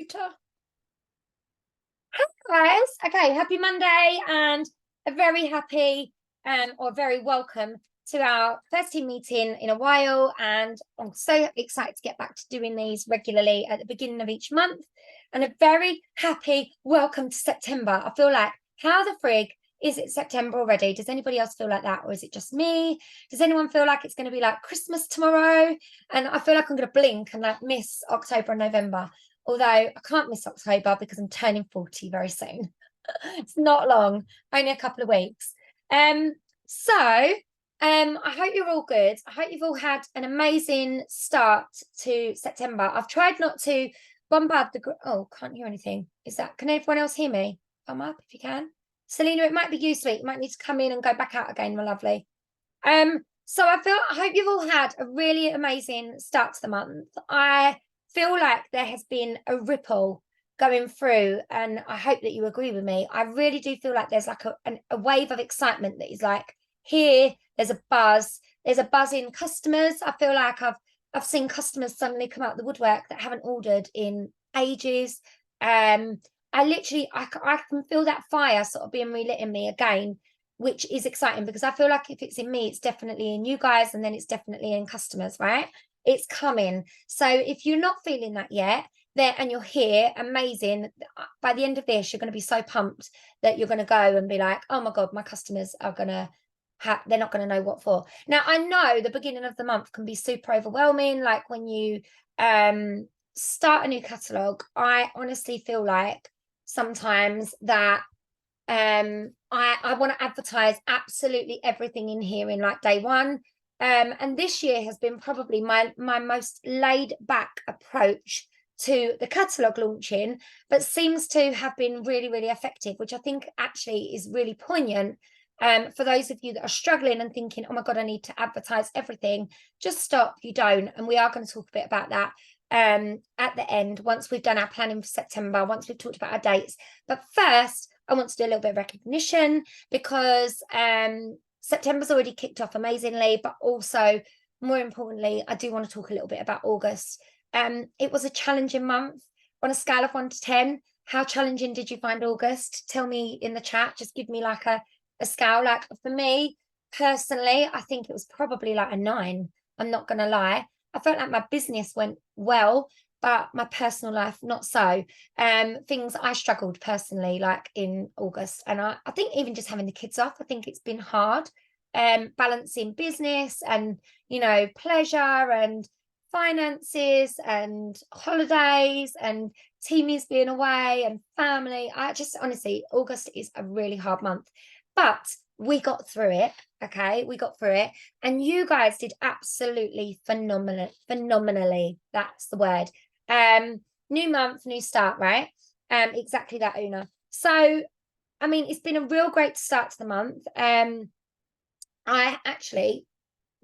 computer. Hi guys. Okay, happy Monday and a very happy or very welcome to our first team meeting in a while. And I'm so excited to get back to doing these regularly at the beginning of each month. And a very happy welcome to September. I feel like, how the frig is it September already? Does anybody else feel like that? Or is it just me? Does anyone feel like it's going to be like Christmas tomorrow? And I feel like I'm going to blink and like miss October and November. Although I can't miss October because I'm turning 40 very soon. It's not long, only a couple of weeks. I hope you're all good. I hope you've all had an amazing start to September. I've tried not to bombard oh, can't hear anything. Can everyone else hear me? Come up if you can. Selena, it might be you, sweet. You might need to come in and go back out again, my lovely. I hope you've all had a really amazing start to the month. I feel like there has been a ripple going through, and I hope that you agree with me. I really do feel like there's like a wave of excitement that is like here. There's a buzz. There's a buzz in customers. I feel like I've seen customers suddenly come out the woodwork that haven't ordered in ages. I can feel that fire sort of being relit in me again, which is exciting because I feel like if it's in me, it's definitely in you guys, and then it's definitely in customers, right? It's coming. So if you're not feeling that yet, there and you're here, amazing. By the end of this, you're going to be so pumped that you're going to go and be like, oh my God, my customers are going to they're not going to know what for. Now, I know the beginning of the month can be super overwhelming. Like when you start a new catalogue, I honestly feel like sometimes that I want to advertise absolutely everything in here in like day one. And this year has been probably my most laid back approach to the catalogue launching, but seems to have been really, really effective, which I think actually is really poignant. For those of you that are struggling and thinking, oh my God, I need to advertise everything, just stop, you don't. And we are going to talk a bit about that at the end, once we've done our planning for September, once we've talked about our dates. But first, I want to do a little bit of recognition because September's already kicked off amazingly, but also more importantly, I do want to talk a little bit about August. It was a challenging month. On a scale of 1 to 10, how challenging did you find August? Tell me in the chat. Just give me like a scale. Like for me personally, I think it was probably like a 9. I'm not going to lie. I felt like my business went well, but my personal life not so. Things I struggled personally like in August, and I think even just having the kids off, I think it's been hard. Balancing business and pleasure and finances and holidays and teamies being away and family. I just honestly, August is a really hard month, but we got through it. Okay, we got through it, and you guys did absolutely phenomenally. That's the word. New month, new start, right? Exactly that, Una. So I mean, it's been a real great start to the month. I actually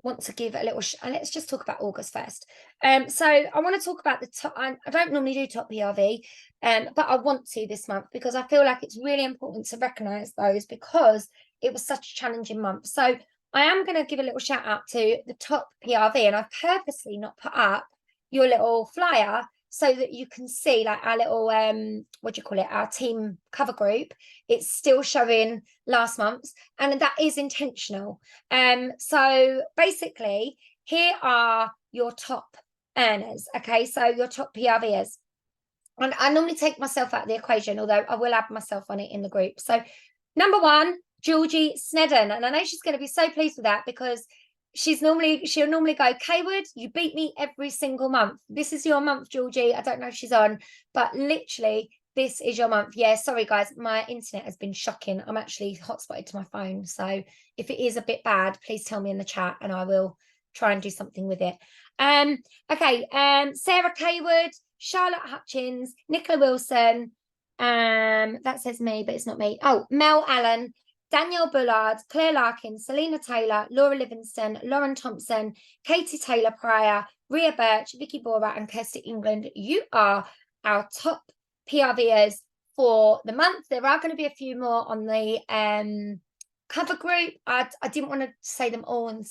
want to give a little let's just talk about August first. So I want to talk about the top. I don't normally do top PRV, but I want to this month because I feel like it's really important to recognize those because it was such a challenging month. So I am going to give a little shout out to the top PRV, and I've purposely not put up your little flyer so that you can see like our little what do you call it, our team cover group. It's still showing last month's, and that is intentional. So basically here are your top earners. Okay, so your top PRVers, and I normally take myself out of the equation, although I will add myself on it in the group. So number 1, Georgie Snedden, and I know she's going to be so pleased with that because she'll normally go, Kaywood, you beat me every single month. This is your month, Georgie. I don't know if she's on, but literally this is your month. Yeah, sorry guys, my internet has been shocking. I'm actually hotspotted to my phone, so if it is a bit bad, please tell me in the chat and I will try and do something with it. Okay, Sarah Kaywood, Charlotte Hutchins, Nicola Wilson, that says me, but it's not me. Oh, Mel Allen, Danielle Bullard, Claire Larkin, Selena Taylor, Laura Livingston, Lauren Thompson, Katie Taylor Pryor, Ria Birch, Vicky Bora, and Kirsty England. You are our top PRVers for the month. There are going to be a few more on the cover group. I didn't want to say them all and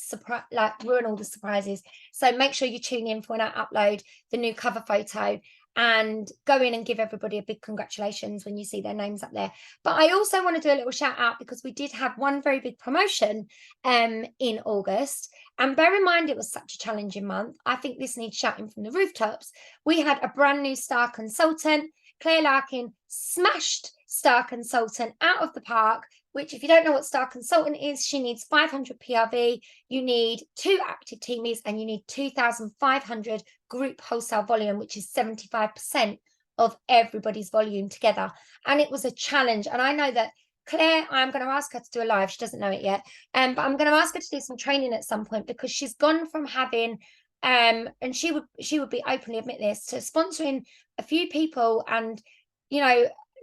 ruin all the surprises. So make sure you tune in for when I upload the new cover photo. and go in and give everybody a big congratulations when you see their names up there. But I also want to do a little shout out because we did have one very big promotion in August. And bear in mind, it was such a challenging month. I think this needs shouting from the rooftops. We had a brand new star consultant. Claire Larkin smashed star consultant out of the park, which, if you don't know what star consultant is, she needs 500 PRV, you need 2 active teamies, and you need 2,500 group wholesale volume, which is 75% of everybody's volume together. And it was a challenge. And I know that Claire, I'm going to ask her to do a live. She doesn't know it yet. But I'm going to ask her to do some training at some point, because she's gone from having and she would be openly admit this, to sponsoring a few people, and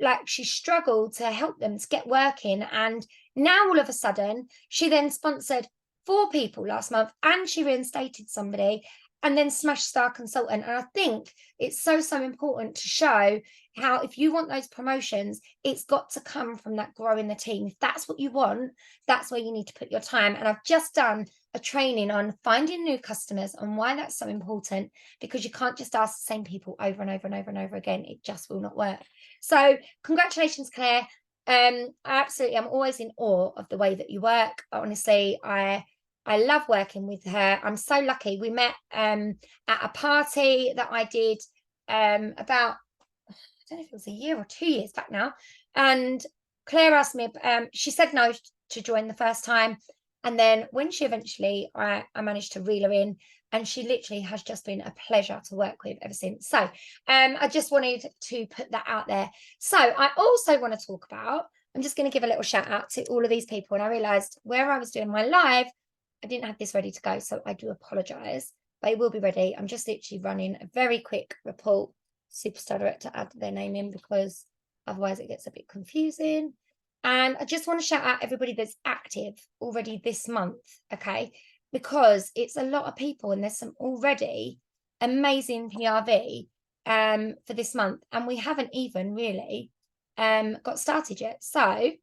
like, she struggled to help them to get working, and now all of a sudden she then sponsored 4 people last month, and she reinstated somebody, and then smashed star consultant. And I think it's so important to show how, if you want those promotions, it's got to come from that growing the team. If that's what you want, that's where you need to put your time. And I've just done a training on finding new customers and why that's so important, because you can't just ask the same people over and over and over and over again. It just will not work. So congratulations, Claire. I'm always in awe of the way that you work. Honestly, I love working with her. I'm so lucky. We met at a party that I did about, I don't know if it was a year or 2 years back now. And Claire asked me, she said no to join the first time. And then when she eventually, I managed to reel her in, and she literally has just been a pleasure to work with ever since. So I just wanted to put that out there. So I also want to talk about, I'm just going to give a little shout out to all of these people. And I realized where I was doing my live, I didn't have this ready to go. So I do apologize, but it will be ready. I'm just literally running a very quick report. Superstar Director, add their name in, because otherwise it gets a bit confusing. And I just want to shout out everybody that's active already this month, okay? Because it's a lot of people, and there's some already amazing PRV for this month, and we haven't even really got started yet. So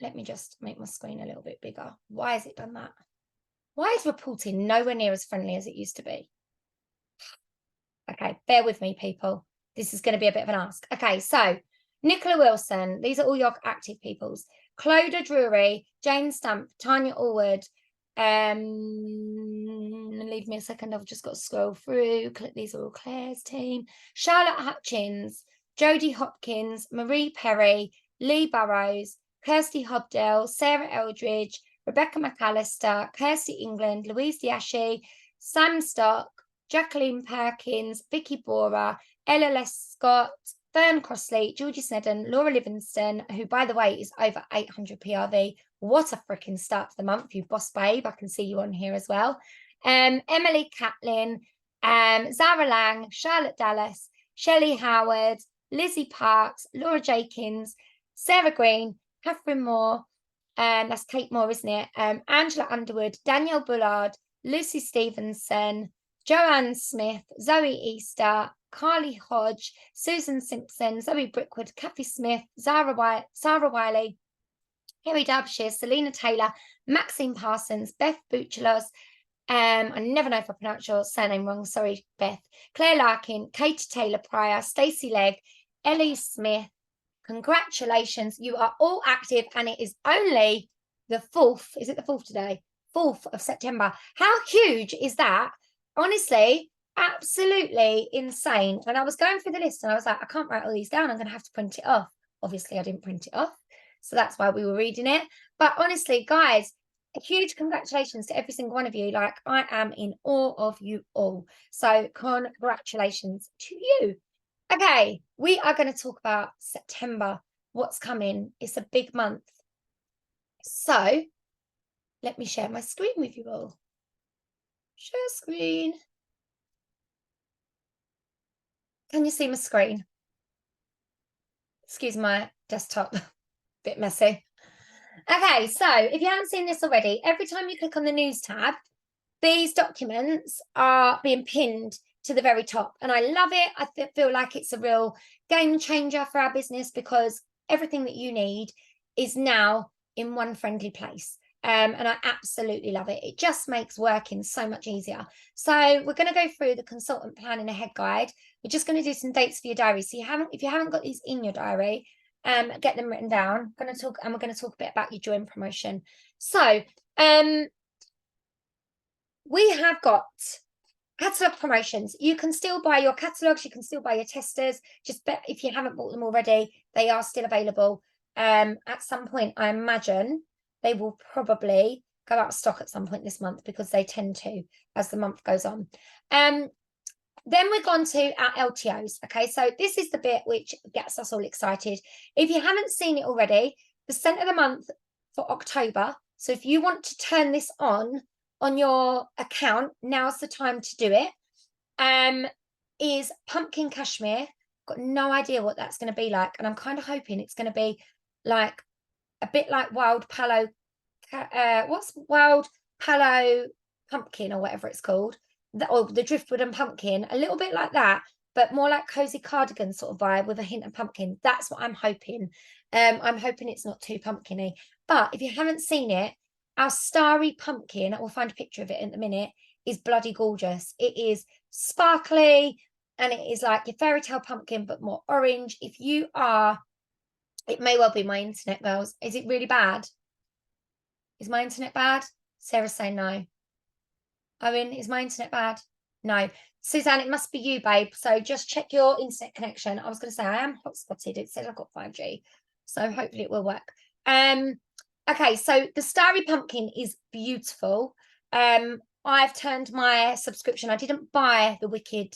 let me just make my screen a little bit bigger. Why has it done that? Why is reporting nowhere near as friendly as it used to be? Okay, bear with me, people. This is going to be a bit of an ask. Okay, so Nicola Wilson, these are all your active peoples. Clodagh Drury, Jane Stamp, Tanya Allwood. Leave me a second, I've just got to scroll through. These are all Claire's team. Charlotte Hutchins, Jodie Hopkins, Marie Perry, Lee Burrows, Kirsty Hobdell, Sarah Eldridge, Rebecca McAllister, Kirsty England, Louise Diashi, Sam Stock, Jacqueline Perkins, Vicky Bora, Ella Les Scott, Fern Crossley, Georgie Snedden, Laura Livingston, who, by the way, is over 800 PRV. What a freaking start to the month, you boss babe. I can see you on here as well. Emily Catlin, Zara Lang, Charlotte Dallas, Shelley Howard, Lizzie Parks, Laura Jakins, Sarah Green, Catherine Moore, that's Kate Moore, isn't it? Angela Underwood, Danielle Bullard, Lucy Stevenson, Joanne Smith, Zoe Easter, Carly Hodge, Susan Simpson, Zoe Brickwood, Kathy Smith, Sarah Wiley, Kerry Dabshire, Selena Taylor, Maxine Parsons, Beth Butchelos, I never know if I pronounce your surname wrong, sorry, Beth, Claire Larkin, Katie Taylor Pryor, Stacey Legg, Ellie Smith. Congratulations, you are all active, and it is only the 4th, is it the 4th today? 4th of September. How huge is that? Honestly, absolutely insane. When I was going through the list, and I was like, I can't write all these down, I'm going to have to print it off. Obviously, I didn't print it off, so that's why we were reading it. But honestly, guys, a huge congratulations to every single one of you. Like, I am in awe of you all. So congratulations to you. Okay, we are going to talk about September, what's coming. It's a big month. So let me share my screen with you all. Share screen. Can you see my screen? Excuse my desktop, bit messy. Okay, so if you haven't seen this already, every time you click on the news tab, these documents are being pinned to the very top, and I love it. I feel like it's a real game changer for our business, because everything that you need is now in one friendly place. And I absolutely love it. It just makes working so much easier. So we're going to go through the consultant planning ahead guide. We're just going to do some dates for your diary. So if you haven't got these in your diary, get them written down. We're going to talk a bit about your join promotion. So we have got catalog promotions. You can still buy your catalogs, you can still buy your testers. Just bet if you haven't bought them already, they are still available. At some point, I imagine they will probably go out of stock at some point this month, because they tend to as the month goes on. Then we've gone to our LTOs. Okay, so this is the bit which gets us all excited. If you haven't seen it already, the scent of the month for October. So if you want to turn this on your account, now's the time to do it. Is pumpkin cashmere. Got no idea what that's going to be like, and I'm kind of hoping it's going to be like a bit like wild palo. What's wild palo pumpkin, or whatever it's called, or the driftwood and pumpkin, a little bit like that, but more like cozy cardigan sort of vibe with a hint of pumpkin. That's what I'm hoping. I'm hoping it's not too pumpkiny. But if you haven't seen it, our starry pumpkin, we'll find a picture of it in a minute, is bloody gorgeous. It is sparkly, and it is like your fairy tale pumpkin, but more orange. If you are, it may well be my internet, girls. Is it really bad? Is my internet bad? Sarah's saying no. Owen, is my internet bad? No. Suzanne, it must be you, babe. So just check your internet connection. I was going to say I am hotspotted. It says I've got 5G. So hopefully it will work. Okay, so the starry pumpkin is beautiful. I've turned my subscription. I didn't buy the Wicked,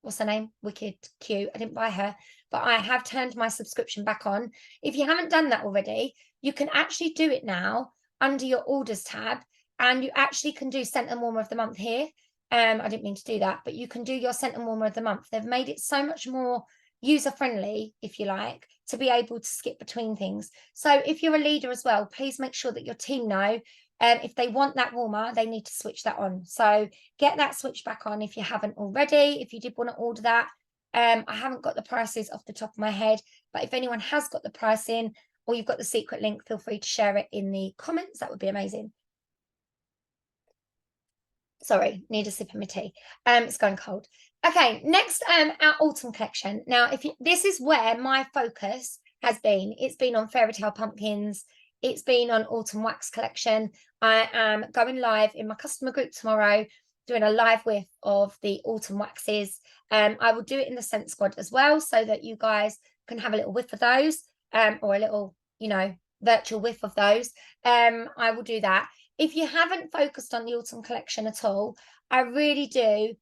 what's her name? Wicked Q. I didn't buy her, but I have turned my subscription back on. If you haven't done that already, you can actually do it now under your orders tab, and you actually can do scent and warmer of the month here. I didn't mean to do that, but you can do your scent and warmer of the month. They've made it so much more user friendly, if you like, to be able to skip between things. So if you're a leader as well, please make sure that your team know if they want that warmer, they need to switch that on. So get that switch back on if you haven't already. If you did want to order that, I haven't got the prices off the top of my head, but if anyone has got the pricing, or you've got the secret link, feel free to share it in the comments. That would be amazing. Sorry, need a sip of my tea. It's going cold. Okay, next, our autumn collection. Now, this is where my focus has been. It's been on fairy tale pumpkins. It's been on autumn wax collection. I am going live in my customer group tomorrow, doing a live whiff of the autumn waxes. I will do it in the Scent Squad as well, so that you guys can have a little whiff of those, or a little, virtual whiff of those. I will do that. If you haven't focused on the autumn collection at all, I really do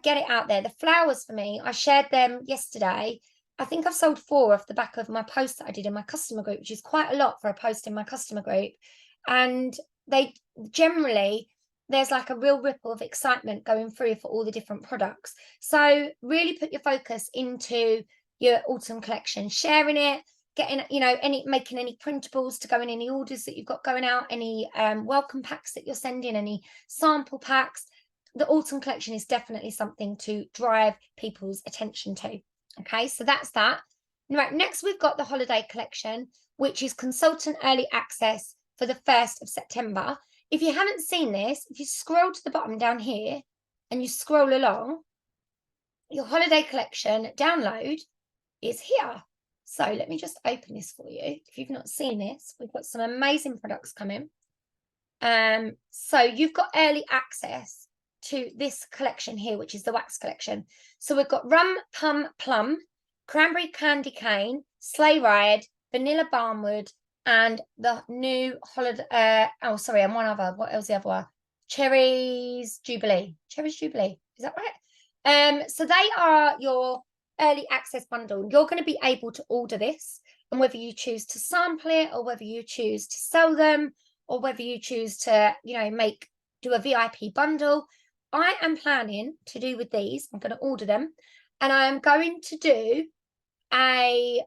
get it out there. The flowers for me, I shared them yesterday. I think I've sold 4 off the back of my post that I did in my customer group, which is quite a lot for a post in my customer group. And they generally, there's like a real ripple of excitement going through for all the different products. So really put your focus into your autumn collection, sharing it, getting, making any printables to go in any orders that you've got going out, any welcome packs that you're sending, any sample packs. The autumn collection is definitely something to drive people's attention to. Okay, so that's that. Right, next we've got the holiday collection, which is consultant early access for the 1st of September. If you haven't seen this, if you scroll to the bottom down here and you scroll along, your holiday collection download is here. So let me just open this for you. If you've not seen this, we've got some amazing products coming. So you've got early access to this collection here, which is the wax collection. So we've got Rum Pum Plum, Cranberry Candy Cane, Sleigh Ride, Vanilla Barnwood, and the new holiday, and one other. What else is the other one? Cherries Jubilee. Cherries Jubilee. Is that right? So they are your early access bundle. You're going to be able to order this, and whether you choose to sample it, or whether you choose to sell them, or whether you choose to, do a VIP bundle. I am planning to do with these. I'm going to order them, and I am going to do a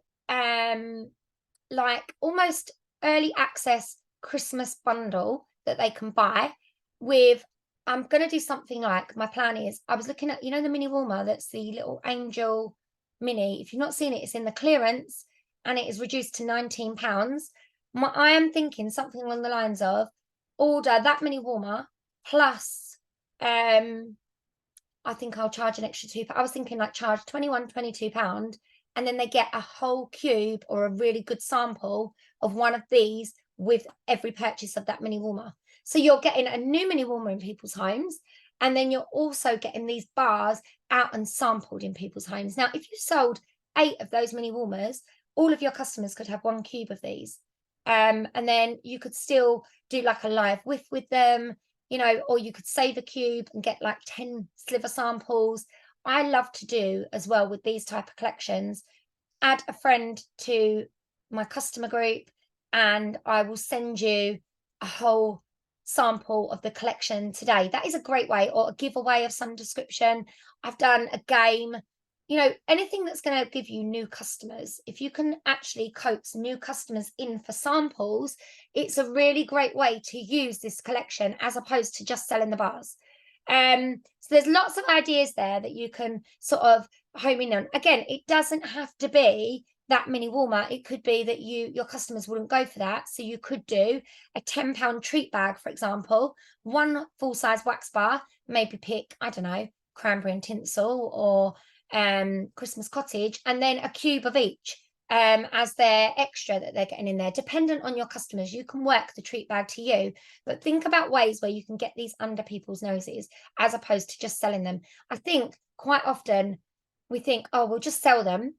almost early access Christmas bundle that they can buy with. I'm going to do something like, my plan is, I was looking at, the mini warmer, that's the little Angel mini. If you've not seen it, it's in the clearance and it is reduced to £19. I am thinking something along the lines of, order that mini warmer plus I think I'll charge an extra £2. I was thinking like charge 21, £22, and then they get a whole cube or a really good sample of one of these with every purchase of that mini warmer. So you're getting a new mini warmer in people's homes, and then you're also getting these bars out and sampled in people's homes. Now, if you sold 8 of those mini warmers, all of your customers could have 1 cube of these. And then you could still do like a live whiff with them, you know, or you could save a cube and get like 10 sliver samples. I love to do as well with these type of collections, add a friend to my customer group and I will send you a whole sample of the collection today. That is a great way, or a giveaway of some description. I've done a game, you know, anything that's going to give you new customers. If you can actually coax new customers in for samples, it's a really great way to use this collection as opposed to just selling the bars. So there's lots of ideas there that you can sort of home in on. Again, it doesn't have to be that mini warmer. It could be that your customers wouldn't go for that. So you could do a £10 treat bag, for example, 1 full-size wax bar, maybe pick, I don't know, cranberry and tinsel or Christmas cottage, and then a cube of each as their extra that they're getting in there. Dependent on your customers, you can work the treat bag to you, but think about ways where you can get these under people's noses as opposed to just selling them. I think quite often we think, oh, we'll just sell them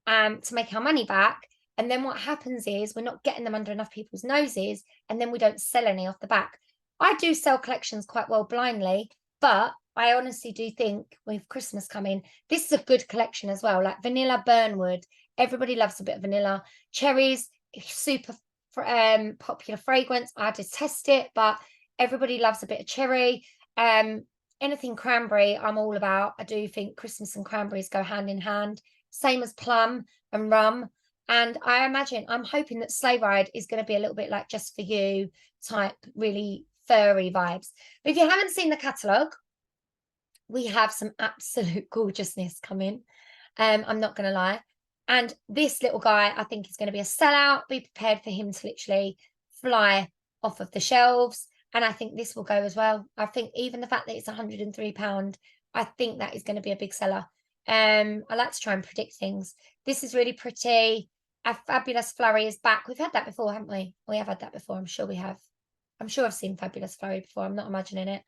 to make our money back, and then what happens is we're not getting them under enough people's noses, and then we don't sell any off the back. I do sell collections quite well blindly, but I honestly do think with Christmas coming, this is a good collection as well. Like vanilla Burnwood, everybody loves a bit of vanilla. Cherries, super popular fragrance. I detest it, but everybody loves a bit of cherry. Anything cranberry, I'm all about. I do think Christmas and cranberries go hand in hand. Same as plum and rum. And I imagine, I'm hoping that Sleigh Ride is going to be a little bit like Just For You type, really furry vibes. But if you haven't seen the catalogue, we have some absolute gorgeousness coming. I'm not going to lie. And this little guy, I think, is going to be a sellout. Be prepared for him to literally fly off of the shelves. And I think this will go as well. I think even the fact that it's £103, I think that is going to be a big seller. I like to try and predict things. This is really pretty. A Fabulous Flurry is back. We've had that before, haven't we? We have had that before. I'm sure we have. I'm sure I've seen Fabulous Flurry before. I'm not imagining it.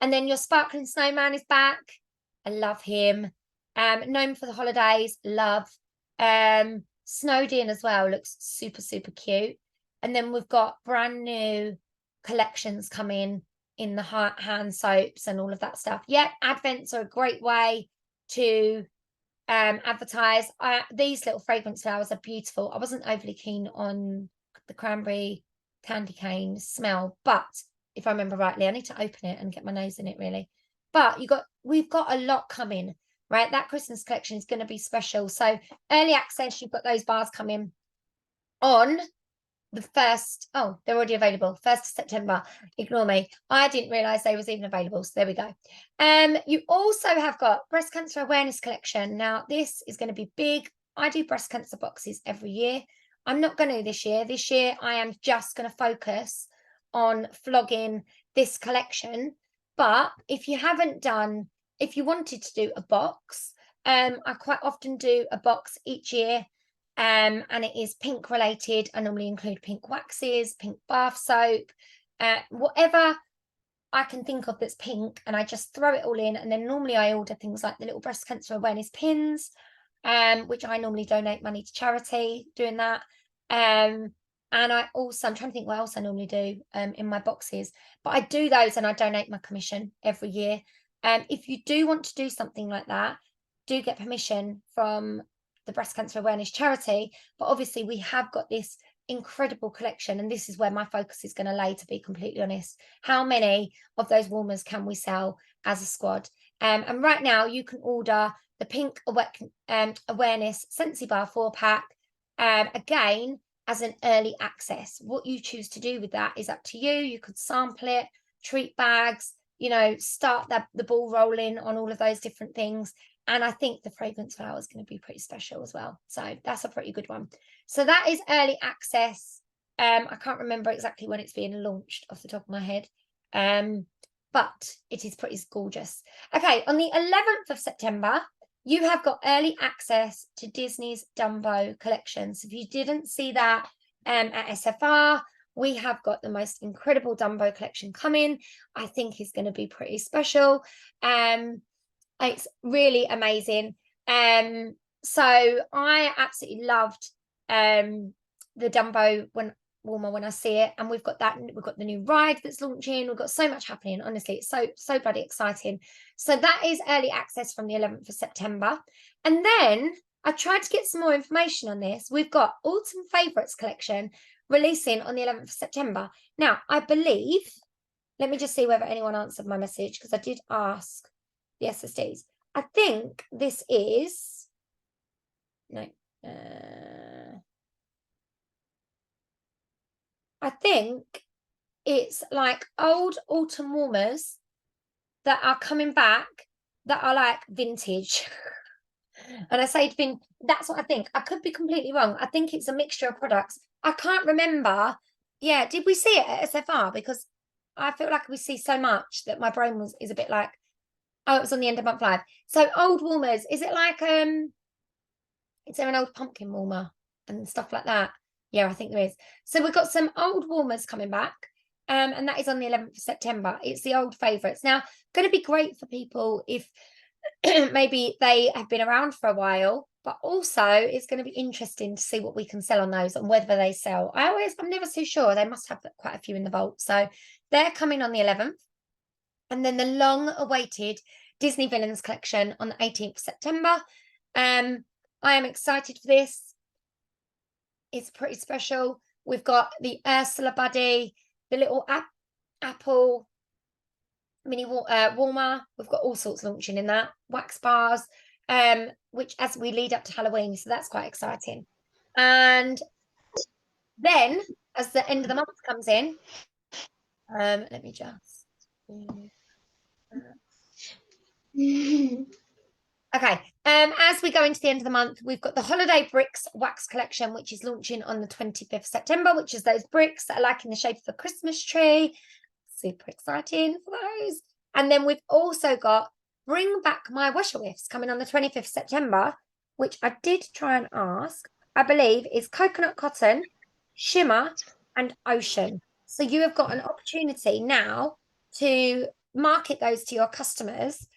And then your Sparkling Snowman is back. I love him. Gnome for the Holidays, love. Snowed In as well, looks super, super cute. And then we've got brand new collections coming in the hand soaps and all of that stuff. Yeah, Advents are a great way to advertise. These little fragrance flowers are beautiful. I wasn't overly keen on the cranberry candy cane smell, but if I remember rightly, I need to open it and get my nose in it really. But we've got a lot coming, right? That Christmas collection is going to be special. So early access, you've got those bars coming on the 1st. Oh, they're already available. 1st of September. Ignore me. I didn't realize they was even available. So there we go. You also have got breast cancer awareness collection. Now this is going to be big. I do breast cancer boxes every year. I'm not going to this year. This year I am just going to focus on flogging this collection. But if you wanted to do a box, I quite often do a box each year. And it is pink related. I normally include pink waxes, pink bath soap, whatever I can think of that's pink, and I just throw it all in. And then normally I order things like the little breast cancer awareness pins, which I normally donate money to charity doing that. And I'm trying to think what else I normally do in my boxes, but I do those and I donate my commission every year. If you do want to do something like that, do get permission from the breast cancer awareness charity. But obviously we have got this incredible collection, and this is where my focus is going to lay, to be completely honest. How many of those warmers can we sell as a squad? And right now you can order the pink awareness Scentsy Bar 4-pack again as an early access. What you choose to do with that is up to you. You could sample it, treat bags, you know, start the ball rolling on all of those different things. And I think the fragrance flower is going to be pretty special as well. So that's a pretty good one. So that is early access I can't remember exactly when it's being launched off the top of my head. But it is pretty gorgeous. Okay, on the 11th of September, you have got early access to Disney's Dumbo collection. So if you didn't see that at SFR, we have got the most incredible Dumbo collection coming. I think it's going to be pretty special. It's really amazing. So I absolutely loved the Dumbo Warmer when I see it, and we've got the new ride that's launching. We've got so much happening. Honestly, it's so bloody exciting. So that is early access from the 11th of September. And then I tried to get some more information on this. We've got Autumn Favourites collection releasing on the 11th of September. Now, I believe, let me just see whether anyone answered my message, because I did ask the SSDs. I think this is I think it's like old autumn warmers that are coming back that are like vintage. And I say that's what I think. I could be completely wrong. I think it's a mixture of products. I can't remember. Yeah, did we see it at SFR? Because I feel like we see so much that my brain is a bit like, oh, it was on the end of month live. So old warmers, is it like is there an old pumpkin warmer and stuff like that? Yeah, I think there is. So we've got some old warmers coming back. And that is on the 11th of September. It's the old favourites. Now, going to be great for people if maybe they have been around for a while, but also it's going to be interesting to see what we can sell on those and whether they sell. I'm never so sure. They must have quite a few in the vault. So they're coming on the 11th. And then the long awaited Disney Villains collection on the 18th of September. I am excited for this. It's pretty special. We've got the Ursula Buddy, the little apple mini warmer. We've got all sorts launching in that. Wax bars, which as we lead up to Halloween, so that's quite exciting. And then as the end of the month comes in, let me just okay. As we go into the end of the month, we've got the Holiday Bricks Wax Collection, which is launching on the 25th of September, which is those bricks that are like in the shape of a Christmas tree. Super exciting for those. And then we've also got Bring Back My Washer Whiffs coming on the 25th of September, which I did try and ask, I believe is coconut cotton, shimmer, and ocean. So you have got an opportunity now to market those to your customers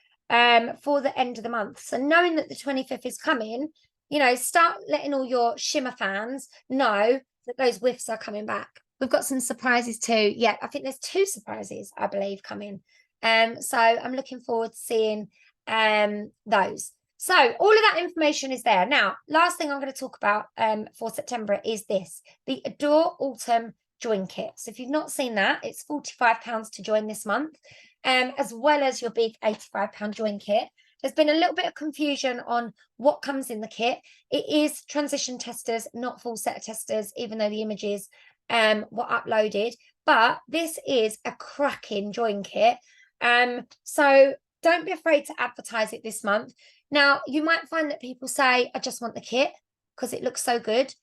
for the end of the month. So knowing that the 25th is coming, start letting all your shimmer fans know that those whiffs are coming back. We've got some surprises too. Yeah, I think there's 2 surprises, I believe, coming. So I'm looking forward to seeing those. So all of that information is there. Now, last thing I'm going to talk about for September is this, the Adore Autumn Join Kit. So if you've not seen that, it's £45 to join this month, as well as your big £85 join kit. There's been a little bit of confusion on what comes in the kit. It is transition testers, not full set of testers, even though the images were uploaded. But this is a cracking join kit. So don't be afraid to advertise it this month. Now, you might find that people say, I just want the kit because it looks so good.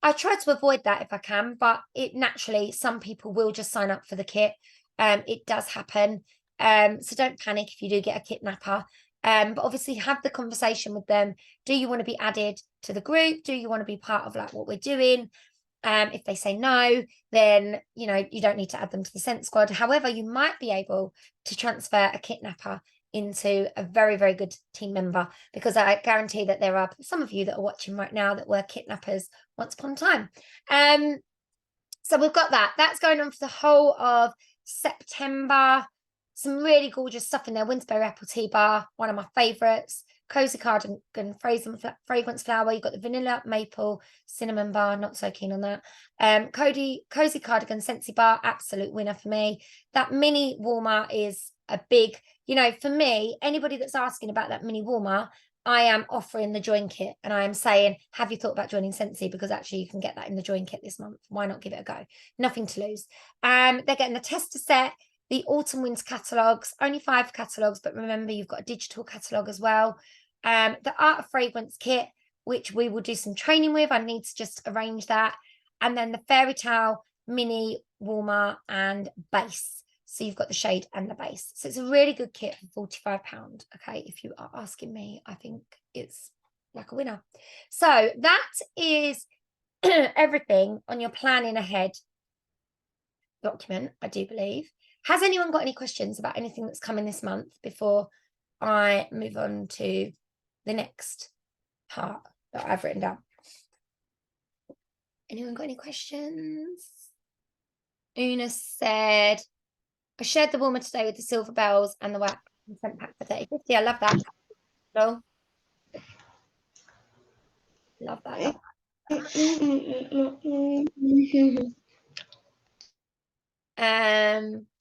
I try to avoid that if I can, but it naturally, some people will just sign up for the kit. It does happen. So don't panic if you do get a kidnapper. But obviously have the conversation with them. Do you want to be added to the group? Do you want to be part of like what we're doing? If they say no, then you don't need to add them to the Scent Squad. However, you might be able to transfer a kidnapper into a very, very good team member, because I guarantee that there are some of you that are watching right now that were kidnappers once upon a time. So we've got that's going on for the whole of September. Some really gorgeous stuff in there. Winsberry Apple Tea Bar, one of my favorites. Cozy Cardigan Fragrance Flower. You've got the Vanilla Maple Cinnamon Bar. Not so keen on that. Cozy Cardigan Scentsy Bar. Absolute winner for me. That mini warmer is a big, for me, anybody that's asking about that mini warmer, I am offering the join kit, and I am saying, have you thought about joining Scentsy? Because actually you can get that in the join kit this month. Why not give it a go? Nothing to lose. They're getting the tester set, the autumn winter catalogues, only 5 catalogues, but remember you've got a digital catalogue as well. The Art of Fragrance kit, which we will do some training with. I need to just arrange that. and then the Fairy Tale mini warmer and base. So you've got the shade and the base. So it's a really good kit for £45. Okay, if you are asking me, I think it's like a winner. So that is everything on your planning ahead document, I do believe. Has anyone got any questions about anything that's coming this month before I move on to the next part that I've written down? Anyone got any questions? Una said, I shared the warmer today with the silver bells and the wax and sent pack for 30.50. I love that. Love that. Love that.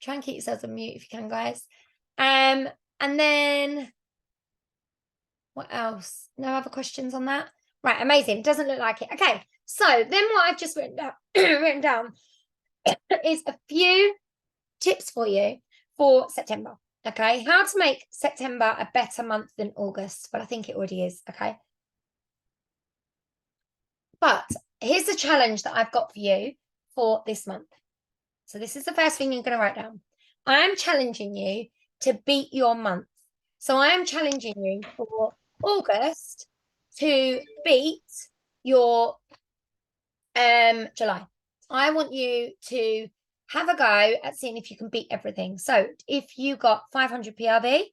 Try and keep yourselves on mute if you can, guys. And then what else? No other questions on that? Right, amazing. Doesn't look like it. Okay, so then what I've just written down is a few tips for you for September. Okay, how to make September a better month than August, but I think it already is. Okay, but here's the challenge that I've got for you for this month. So this is the first thing you're going to write down. I am challenging you to beat your month. So I am challenging you for August to beat your July. I want you to have a go at seeing if you can beat everything. So if you got 500 PRV,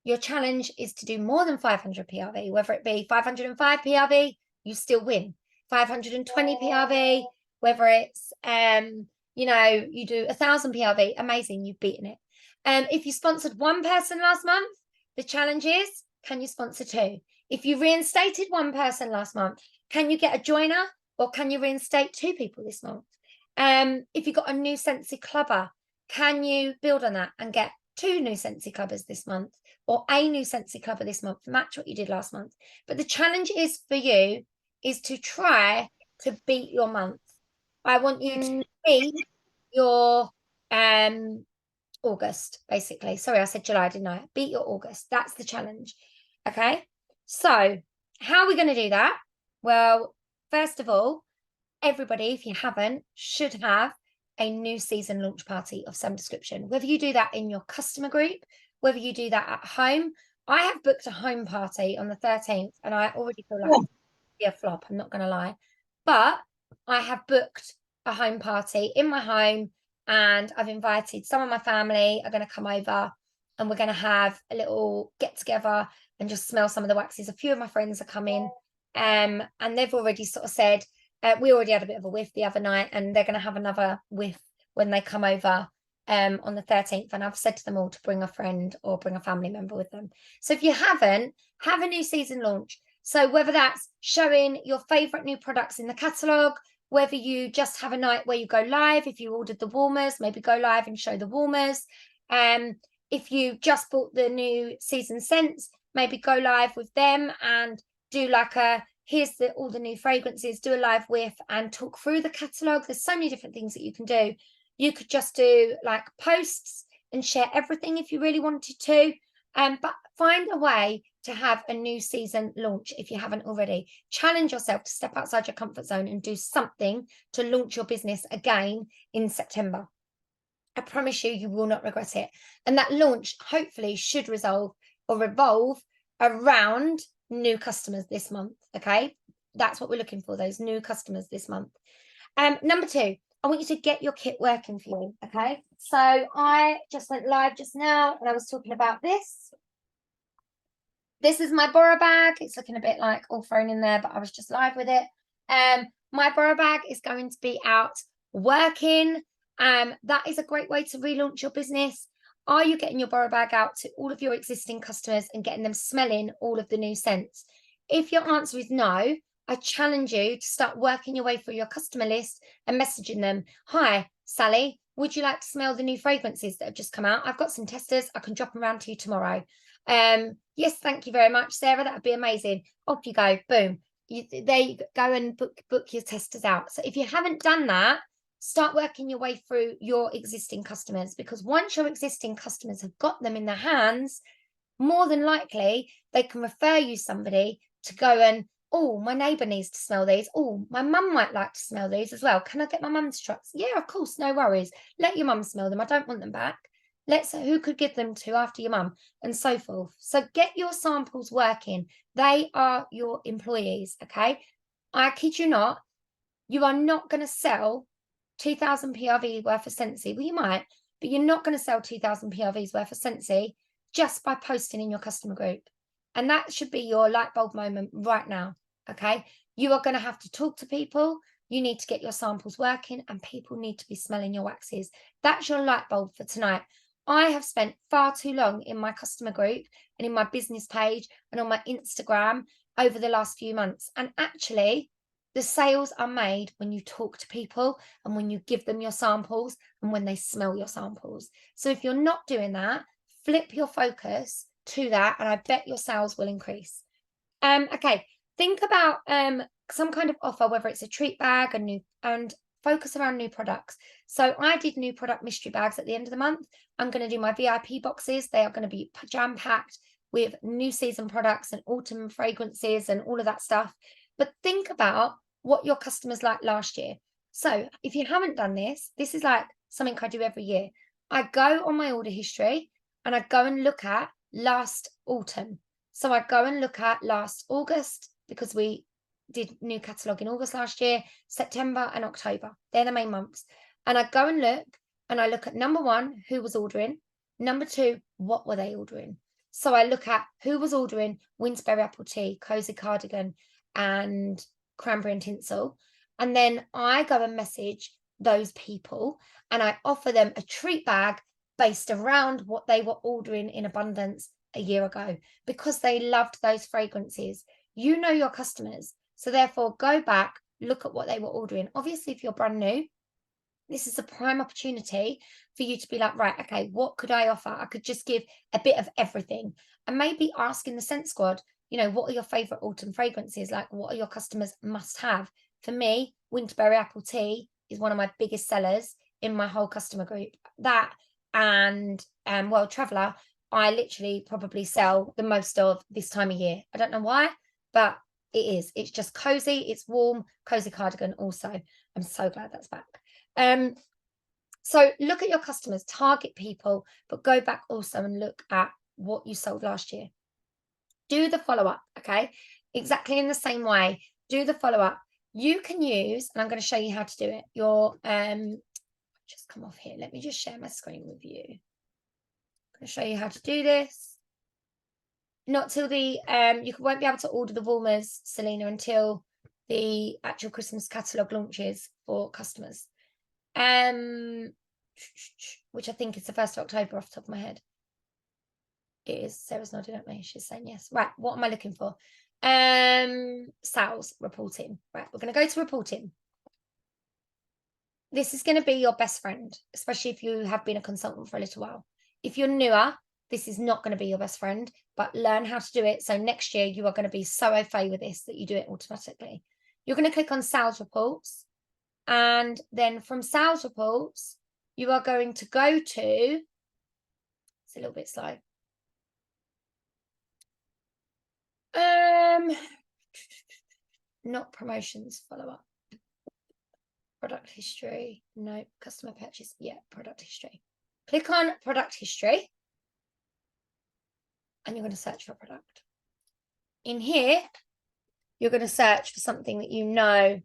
your challenge is to do more than 500 PRV, whether it be 505 PRV, you still win. 520 PRV, whether it's you know, you do 1,000 PRV, amazing, you've beaten it. If you sponsored one person last month, the challenge is, can you sponsor two? If you reinstated one person last month, can you get a joiner or can you reinstate two people this month? If you got a new Scentsy clubber, can you build on that and get two new Scentsy clubbers this month or a new Scentsy clubber this month to match what you did last month? But the challenge is for you is to try to beat your month. I want you to beat your August, basically. Sorry, I said July, didn't I? Beat your August. That's the challenge. Okay. So how are we going to do that? Well, first of all, everybody, if you haven't, should have a new season launch party of some description. Whether you do that in your customer group, whether you do that at home. I have booked a home party on the 13th and I already feel like it's be a flop, I'm not going to lie. But I have booked a home party in my home and I've invited some of my family are going to come over and we're going to have a little get together and just smell some of the waxes. A few of my friends are coming and they've already sort of said, we already had a bit of a whiff the other night and they're going to have another whiff when they come over on the 13th. And I've said to them all to bring a friend or bring a family member with them. So if you haven't, have a new season launch. So whether that's showing your favorite new products in the catalogue, whether you just have a night where you go live, if you ordered the warmers, maybe go live and show the warmers. If you just bought the new season scents, maybe go live with them and do like a, here's all the new fragrances, do a live whiff and talk through the catalogue. There's so many different things that you can do. You could just do like posts and share everything if you really wanted to. But find a way to have a new season launch if you haven't already. Challenge yourself to step outside your comfort zone and do something to launch your business again in September. I promise you, you will not regret it. And that launch hopefully should revolve around new customers this month. Okay, that's what we're looking for, those new customers this month. Number two, I want you to get your kit working for you. Okay, so I just went live just now and I was talking about this. This is my borrow bag. It's looking a bit like all thrown in there, but I was just live with it. My borrow bag is going to be out working. That is a great way to relaunch your business. Are you getting your borrow bag out to all of your existing customers and getting them smelling all of the new scents? If your answer is no, I challenge you to start working your way through your customer list and messaging them. Hi, Sally, would you like to smell the new fragrances that have just come out? I've got some testers. I can drop them around to you tomorrow. Yes, thank you very much, Sarah. That would be amazing. Off you go. Boom. There you go and book your testers out. So if you haven't done that, start working your way through your existing customers, because once your existing customers have got them in their hands, more than likely they can refer you somebody to go and Oh, my neighbour needs to smell these. Oh, my mum might like to smell these as well. Can I get my mum to try? Yeah, of course, no worries. Let your mum smell them. I don't want them back. Who could give them to after your mum, and so forth. So get your samples working. They are your employees, okay? I kid you not, you are not going to sell 2,000 PRV worth of Scentsy. Well, you might, but you're not going to sell 2,000 PRVs worth of Scentsy just by posting in your customer group. And that should be your light bulb moment right now, okay? You are going to have to talk to people. You need to get your samples working, and people need to be smelling your waxes. That's your light bulb for tonight. I have spent far too long in my customer group and in my business page and on my Instagram over the last few months. And actually, the sales are made when you talk to people and when you give them your samples and when they smell your samples. So if you're not doing that, flip your focus to that, and I bet your sales will increase. Okay, think about some kind of offer, whether it's a treat bag, and focus around new products. So I did new product mystery bags at the end of the month. I'm going to do my VIP boxes. They are going to be jam packed with new season products and autumn fragrances and all of that stuff. But think about what your customers liked last year. So if you haven't done this, this is like something I do every year. I go on my order history and I go and look at last autumn. So I go and look at last August, because we did new catalogue in August last year, September and October. They're the main months. And I go and I look at number one, who was ordering. Number two, what were they ordering? So I look at who was ordering Winterberry Apple Tea, Cozy Cardigan, and Cranberry and Tinsel. And then I go and message those people and I offer them a treat bag based around what they were ordering in abundance a year ago, because they loved those fragrances. You know your customers. So therefore, go back, look at what they were ordering. Obviously, if you're brand new, this is a prime opportunity for you to be like, right, okay, what could I offer? I could just give a bit of everything, and maybe asking the Scent Squad, what are your favorite autumn fragrances? Like, what are your customers must have? For me, Winterberry Apple Tea is one of my biggest sellers in my whole customer group. That and World Traveller, I literally probably sell the most of this time of year. I don't know why, but it is. It's just cozy. It's warm. Cozy Cardigan also. I'm so glad that's back. So look at your customers, target people, but go back also and look at what you sold last year. Do the follow-up, okay? Exactly in the same way. Do the follow-up. You can use, and I'm going to show you how to do it. Your just come off here. Let me just share my screen with you. I'm going to show you how to do this. Not till the you won't be able to order the warmers, Selena, until the actual Christmas catalogue launches for customers. Which I think is the 1st of October off the top of my head. It is. Sarah's nodding at me. She's saying yes. Right. What am I looking for? Sales reporting. Right. We're going to go to reporting. This is going to be your best friend, especially if you have been a consultant for a little while. If you're newer, this is not going to be your best friend, but learn how to do it. So next year you are going to be so au fait with this that you do it automatically. You're going to click on sales reports. And then from sales reports, you are going to go to, it's a little bit slow. Not promotions, follow up. Product history, no, customer purchase, yeah, product history. Click on product history and you're going to search for a product. In here, you're going to search for something that you know.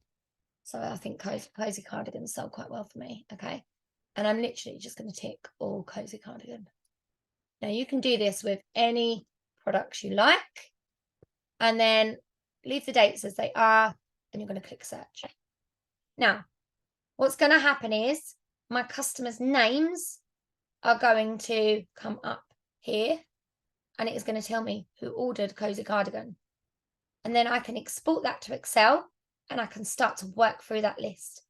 So I think Cozy Cardigans sell quite well for me, okay? And I'm literally just going to tick all Cozy Cardigan. Now you can do this with any products you like, and then leave the dates as they are, and you're going to click search. Now, what's going to happen is my customers' names are going to come up here, and it is going to tell me who ordered Cozy Cardigan. And then I can export that to Excel, and I can start to work through that list.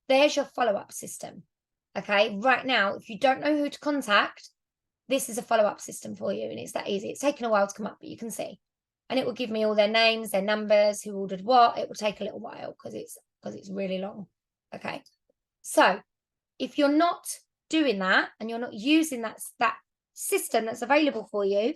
There's your follow-up system. Okay, right now, if you don't know who to contact, this is a follow-up system for you, and it's that easy. It's taken a while to come up, but you can see. And it will give me all their names, their numbers, who ordered what. It will take a little while because it's really long. Okay, so if you're not doing that and you're not using that system that's available for you,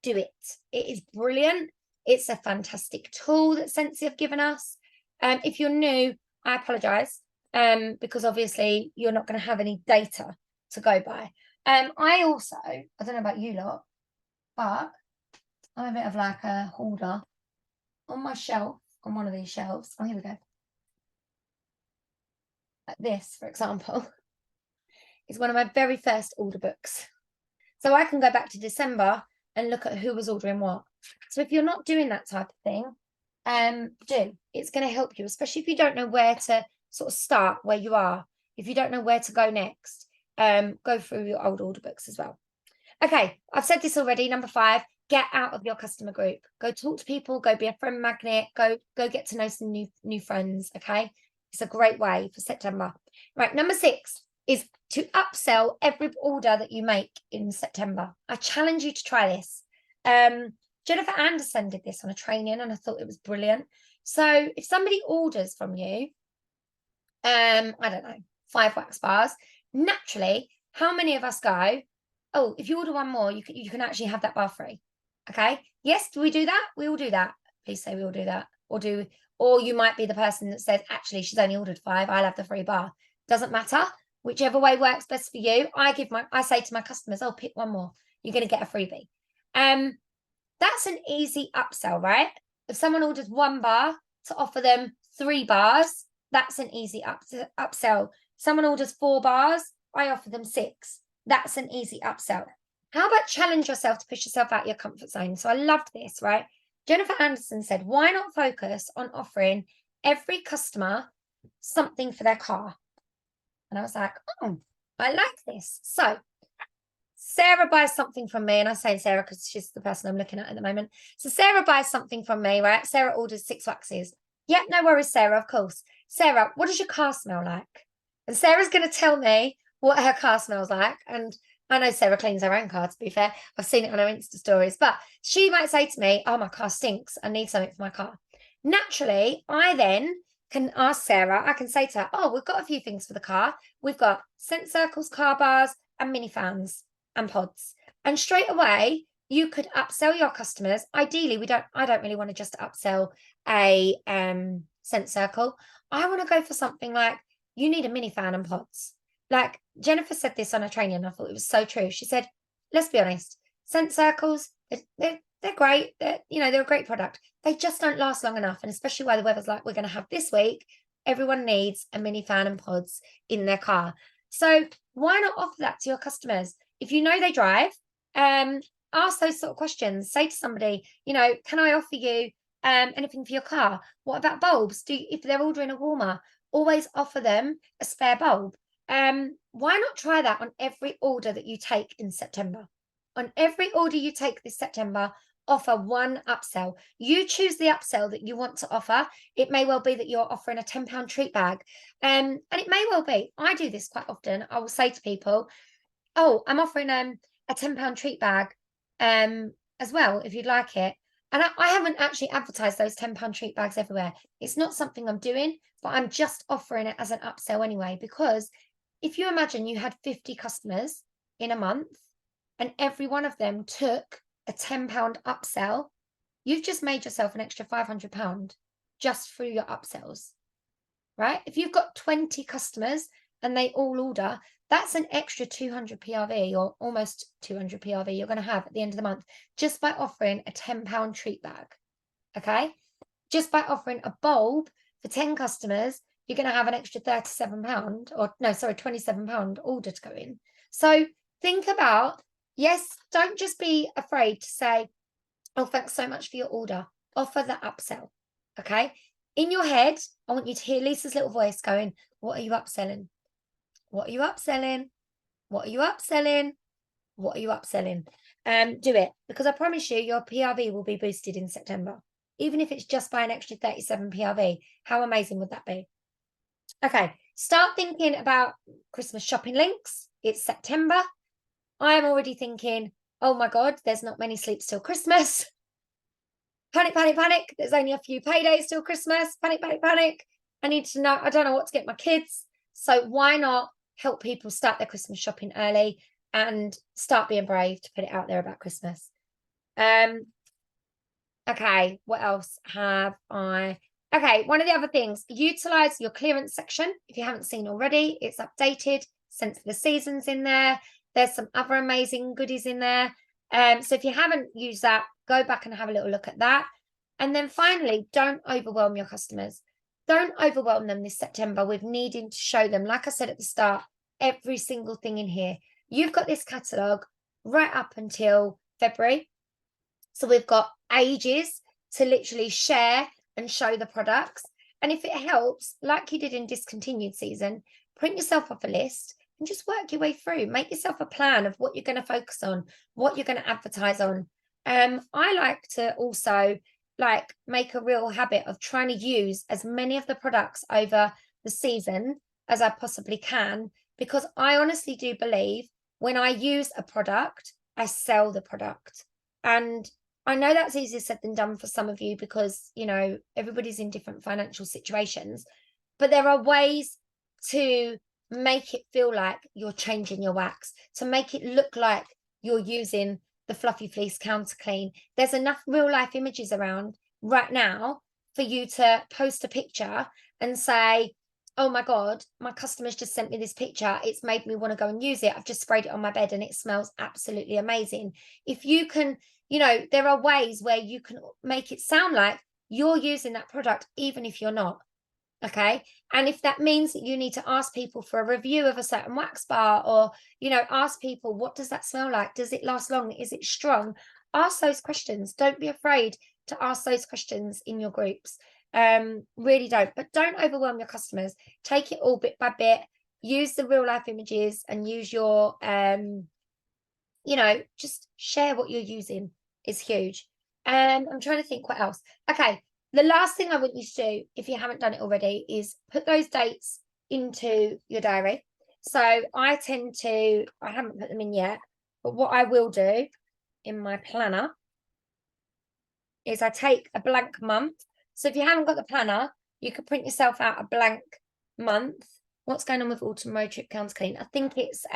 do it. It is brilliant. It's a fantastic tool that Scentsy have given us. If you're new, I apologize, because obviously you're not going to have any data to go by. I also, I don't know about you lot, but I'm a bit of like a hoarder. On my shelf, on one of these shelves, oh, here we go. Like this, for example, is one of my very first order books. So I can go back to December and look at who was ordering what. So if you're not doing that type of thing, it's going to help you, especially if you don't know where to sort of start where you are. If you don't know where to go next, go through your old order books as well. Okay, I've said this already. Number 5, get out of your customer group. Go talk to people, go be a friend magnet, go get to know some new friends, okay? It's a great way for September. Right, number 6 is to upsell every order that you make in September. I challenge you to try this. Jennifer Anderson did this on a training and I thought it was brilliant. So if somebody orders from you, I don't know, 5 wax bars, naturally, how many of us go, oh, if you order one more, you can actually have that bar free. Okay. Yes, do we do that? We all do that. Please say we all do that. Or you might be the person that says, actually, she's only ordered 5, I'll have the free bar. Doesn't matter. Whichever way works best for you. I say to my customers, oh, pick one more. You're going to get a freebie. That's an easy upsell, right? If someone orders 1 bar to offer them 3 bars, that's an easy upsell. Someone orders 4 bars, I offer them 6. That's an easy upsell. How about challenge yourself to push yourself out your comfort zone? So I loved this, right? Jennifer Anderson said, why not focus on offering every customer something for their car? And I was like, oh, I like this. So Sarah buys something from me, and I say Sarah because she's the person I'm looking at the moment. So Sarah buys something from me, right? Sarah orders 6 waxes. Yep, no worries, Sarah, of course. Sarah, what does your car smell like? And Sarah's going to tell me what her car smells like. And I know Sarah cleans her own car, to be fair. I've seen it on her Insta stories. But she might say to me, oh, my car stinks. I need something for my car. Naturally, I then can ask Sarah, I can say to her, oh, we've got a few things for the car. We've got scent circles, car bars, and mini fans and pods. And straight away, you could upsell your customers. Ideally, I don't really want to just upsell a scent circle. I want to go for something like, you need a mini fan and pods. Like Jennifer said this on a training, and I thought it was so true. She said, let's be honest, scent circles, they're great. They're a great product. They just don't last long enough. And especially while the weather's like we're going to have this week, everyone needs a mini fan and pods in their car. So why not offer that to your customers? If you know they drive, ask those sort of questions. Say to somebody, can I offer you anything for your car? What about bulbs? If they're ordering a warmer, always offer them a spare bulb. Why not try that on every order that you take in September? On every order you take this September, offer 1 upsell. You choose the upsell that you want to offer. It may well be that you're offering a £10 treat bag. And it may well be, I do this quite often. I will say to people, oh, I'm offering a £10 treat bag as well, if you'd like it. And I haven't actually advertised those £10 treat bags everywhere. It's not something I'm doing, but I'm just offering it as an upsell anyway, because if you imagine you had 50 customers in a month and every one of them took a £10 upsell, you've just made yourself an extra £500 just through your upsells, right? If you've got 20 customers and they all order, that's an extra 200 PRV or almost 200 PRV you're going to have at the end of the month just by offering a £10 treat bag, okay? Just by offering a bulb for 10 customers, you're going to have an extra £37 or no, sorry, £27 order to go in. So think about, yes, don't just be afraid to say, oh, thanks so much for your order. Offer the upsell, okay? In your head, I want you to hear Lisa's little voice going, what are you upselling? What are you upselling? What are you upselling? What are you upselling? Do it, because I promise you your PRV will be boosted in September. Even if it's just by an extra 37 PRV. How amazing would that be? Okay, start thinking about Christmas shopping links. It's September. I am already thinking, oh my God, there's not many sleeps till Christmas. Panic, panic, panic. There's only a few paydays till Christmas. Panic, panic, panic. I need to know, I don't know what to get my kids. So why not help people start their Christmas shopping early and start being brave to put it out there about Christmas? Okay, what else have I? Okay, one of the other things, utilize your clearance section. If you haven't seen already, it's updated, sense of the seasons in there. There's some other amazing goodies in there. So if you haven't used that, go back and have a little look at that. And then finally, don't overwhelm your customers. Don't overwhelm them this September with needing to show them, like I said at the start, every single thing in here. You've got this catalogue right up until February. So we've got ages to literally share and show the products. And if it helps, like you did in discontinued season, print yourself off a list and just work your way through. Make yourself a plan of what you're going to focus on, what you're going to advertise on. I like to also like make a real habit of trying to use as many of the products over the season as I possibly can, because I honestly do believe when I use a product, I sell the product. And I know that's easier said than done for some of you because, you know, everybody's in different financial situations, but there are ways to make it feel like you're changing your wax, to make it look like you're using the Fluffy Fleece Counter Clean. There's enough real life images around right now for you to post a picture and say, oh my God, my customer's just sent me this picture. It's made me want to go and use it. I've just sprayed it on my bed and it smells absolutely amazing. If you can, you know, there are ways where you can make it sound like you're using that product, even if you're not. Okay. And if that means that you need to ask people for a review of a certain wax bar, or, you know, ask people, what does that smell like? Does it last long? Is it strong? Ask those questions. Don't be afraid to ask those questions in your groups. Really don't, but don't overwhelm your customers. Take it all bit by bit. Use the real life images and use your, you know, just share what you're using is huge. I'm trying to think what else. Okay, the last thing I want you to do, if you haven't done it already, is put those dates into your diary. So I haven't put them in yet, but what I will do in my planner is I take a blank month. So if you haven't got the planner, you could print yourself out a blank month. What's going on with Autumn Road Trip Counter Clean? I think it's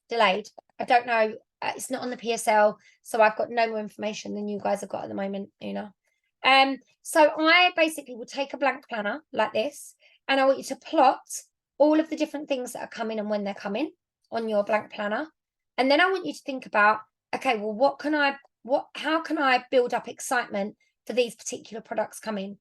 delayed. I don't know. It's not on the PSL, so I've got no more information than you guys have got at the moment, you know. So I basically will take a blank planner like this, and I want you to plot all of the different things that are coming and when they're coming on your blank planner. And then I want you to think about, okay, well, how can I build up excitement for these particular products coming?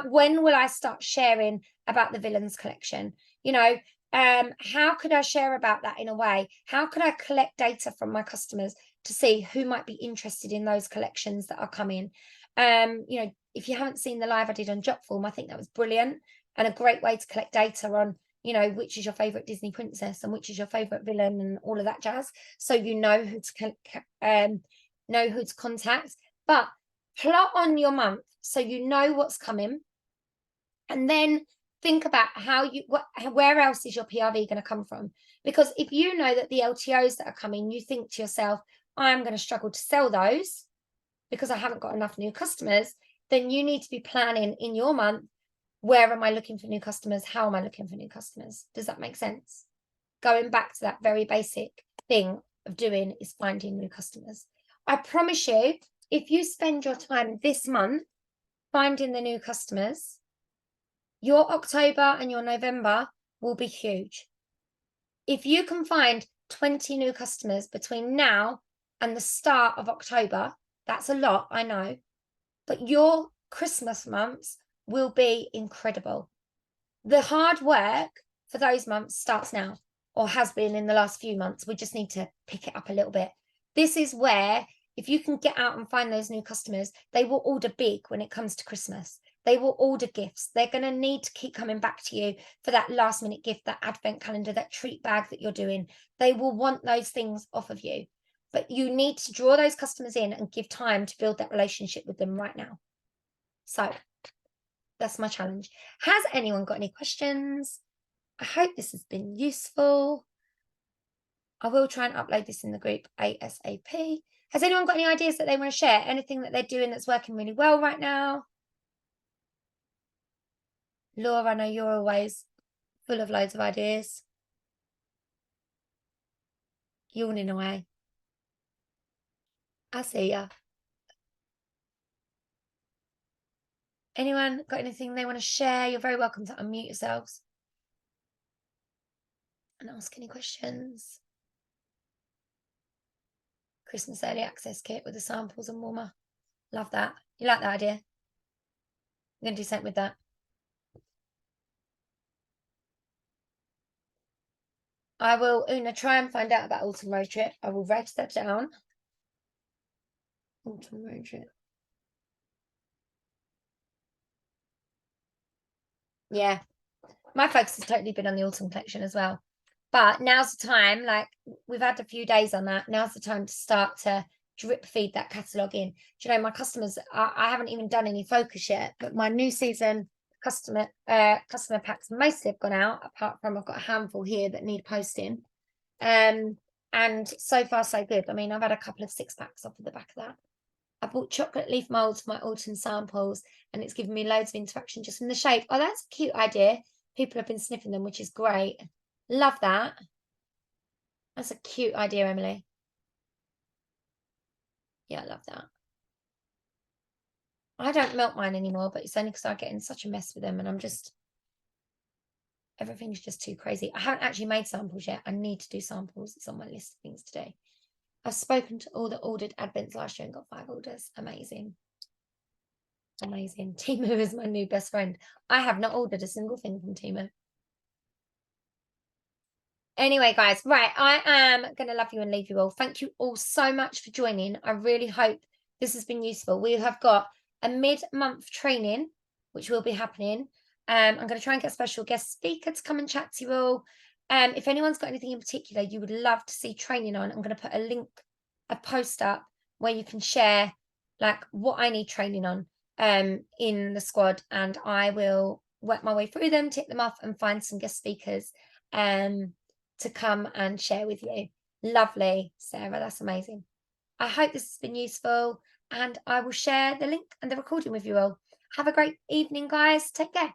When will I start sharing about the Villains collection? You know, how could I share about that in a way? How could I collect data from my customers to see who might be interested in those collections that are coming? You know, if you haven't seen the live I did on Jotform, I think that was brilliant and a great way to collect data on, you know, which is your favorite Disney princess and which is your favorite villain and all of that jazz. So you know who to contact. But plot on your month so you know what's coming, and then think about where else is your PRV going to come from? Because if you know that the LTOs that are coming, you think to yourself, I'm going to struggle to sell those because I haven't got enough new customers, then you need to be planning in your month, where am I looking for new customers? How am I looking for new customers? Does that make sense? Going back to that very basic thing of doing is finding new customers. I promise you, if you spend your time this month finding the new customers, your October and your November will be huge. If you can find 20 new customers between now and the start of October, that's a lot, I know, but your Christmas months will be incredible. The hard work for those months starts now, or has been in the last few months. We just need to pick it up a little bit. This is where, if you can get out and find those new customers, they will order big when it comes to Christmas. They will order gifts. They're going to need to keep coming back to you for that last minute gift, that advent calendar, that treat bag that you're doing. They will want those things off of you. But you need to draw those customers in and give time to build that relationship with them right now. So that's my challenge. Has anyone got any questions? I hope this has been useful. I will try and upload this in the group ASAP. Has anyone got any ideas that they want to share? Anything that they're doing that's working really well right now? Laura, I know you're always full of loads of ideas. Yawning away. I see ya. Anyone got anything they want to share? You're very welcome to unmute yourselves and ask any questions. Christmas early access kit with the samples and warmer. Love that. You like that idea? I'm going to do something with that. I will, Una, try and find out about Autumn Road Trip. I will write that down. Autumn Road Trip. Yeah. My focus has totally been on the autumn collection as well. But now's the time, like we've had a few days on that. Now's the time to start to drip feed that catalogue in. Do you know, my customers, I haven't even done any focus yet, but my new season customer packs mostly have gone out, apart from I've got a handful here that need posting. And so far so good. I mean, I've had a couple of 6-packs off of the back of that. I bought chocolate leaf molds for my autumn samples, and it's given me loads of interaction just from the shape. Oh, that's a cute idea. People have been sniffing them, which is great. Love that. That's a cute idea, Emily. Yeah, I love that. I don't melt mine anymore, but it's only because I get in such a mess with them, and everything's just too crazy. I haven't actually made samples yet. I need to do samples. It's on my list of things to do. I've spoken to all the ordered advents last year and got 5 orders. Amazing. Amazing. Temu is my new best friend. I have not ordered a single thing from Temu. Anyway, guys, right, I am going to love you and leave you all. Thank you all so much for joining. I really hope this has been useful. We have got a mid-month training, which will be happening. I'm going to try and get a special guest speaker to come and chat to you all. If anyone's got anything in particular you would love to see training on, I'm going to put a post up where you can share like what I need training on in the squad, and I will work my way through them, tick them off, and find some guest speakers to come and share with you. Lovely, Sarah, that's amazing. I hope this has been useful, and I will share the link and the recording with you all. Have a great evening, guys. Take care.